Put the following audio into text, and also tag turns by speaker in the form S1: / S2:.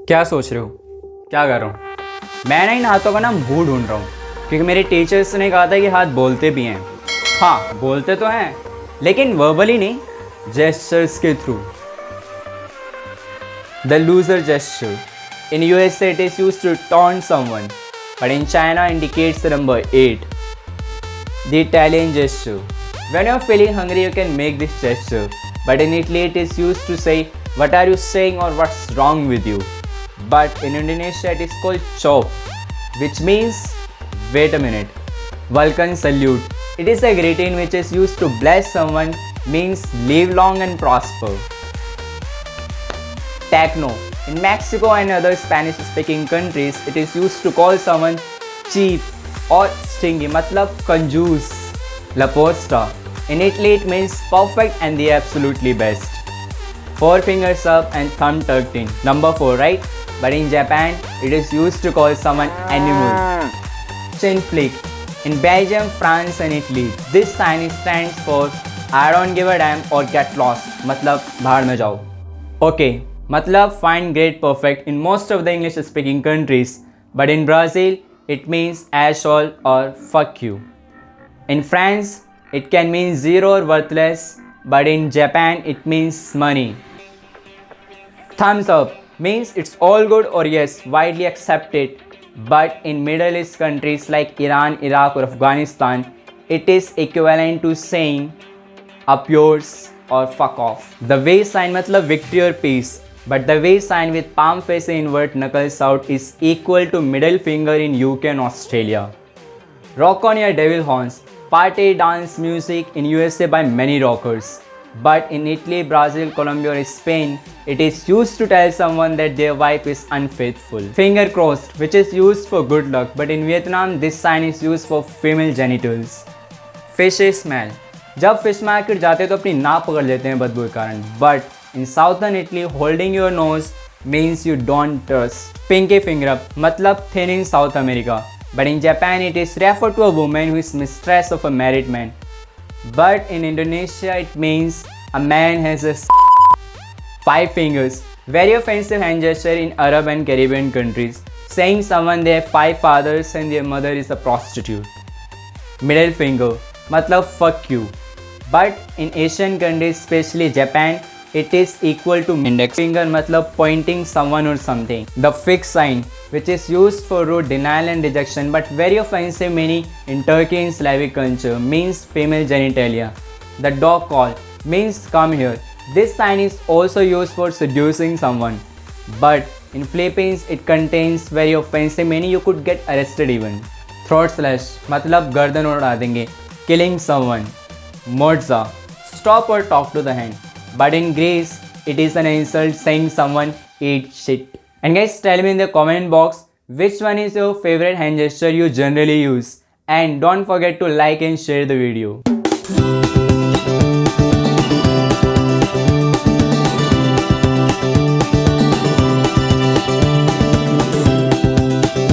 S1: क्या सोच रहे हो? क्या कर रहा हूँ? मैं ना इन हाथों का ना मुंह ढूंढ रहा हूँ, क्योंकि मेरे टीचर्स ने कहा था कि हाथ बोलते भी हैं। हाँ, बोलते तो हैं, लेकिन वर्बली नहीं, जेस्चर्स के through. The loser gesture. In USA it is used to taunt someone, but in China indicates the number 8. The Italian gesture. When you are feeling hungry you can make this gesture, but in Italy it is used to say what are you saying or what's wrong with you. But in Indonesia it is called chop, which means wait a minute. Vulcan Salute. It is a greeting which is used to bless someone, means live long and prosper. Tecano. In Mexico and other Spanish speaking countries, it is used to call someone cheap or stingy, matlab कंजूस. La posta. In Italy it means perfect and the absolutely best. 4 fingers up and thumb tucked in. Number 4, right? But in Japan, it is used to call someone animal. Chin flick. In Belgium, France and Italy, this sign stands for I don't give a damn or get lost. मतलब बाहर में जाओ. Okay. मतलब find great perfect in most of the English speaking countries, but in Brazil it means asshole or fuck you. In France it can mean zero or worthless, but in Japan it means money. Thumbs up means it's all good or yes, widely accepted, but in Middle East countries like Iran, Iraq or Afghanistan it is equivalent to saying up yours or fuck off. The way sign matlab victory or peace. But the way sign with palm facing inward knuckles out is equal to middle finger in UK and Australia. Rock on your devil horns. Party dance music in USA by many rockers. But in Italy, Brazil, Colombia or Spain, it is used to tell someone that their wife is unfaithful. Finger crossed, which is used for good luck, but in Vietnam this sign is used for female genitals. Fish smell. जब fish market जाते हैं तो अपनी नाक पकड़ लेते हैं बदबू के कारण, but in southern Italy, holding your nose means you don't trust. Pinky finger up, matlab thin in South America. But in Japan, it is referred to a woman who is mistress of a married man. But in Indonesia, it means a man has a 5 fingers. Very offensive hand gesture in Arab and Caribbean countries, saying someone they have 5 fathers and their mother is a prostitute. Middle finger, matlab fuck you. But in Asian countries, especially Japan, it is equal to index finger, matlab pointing someone or something. The fixed sign, which is used for rude denial and rejection, but very offensive meaning in Turkey and Slavic culture, means female genitalia. The dog call means come here. This sign is also used for seducing someone, but in Philippines it contains very offensive meaning you could get arrested even. Throat slash, matlab गर्दन उड़ा देंगे. Killing someone. Morza, stop or talk to the hand. But in Greece, it is an insult saying someone eat shit. And guys, tell me in the comment box which one is your favorite hand gesture you generally use. And don't forget to like and share the video.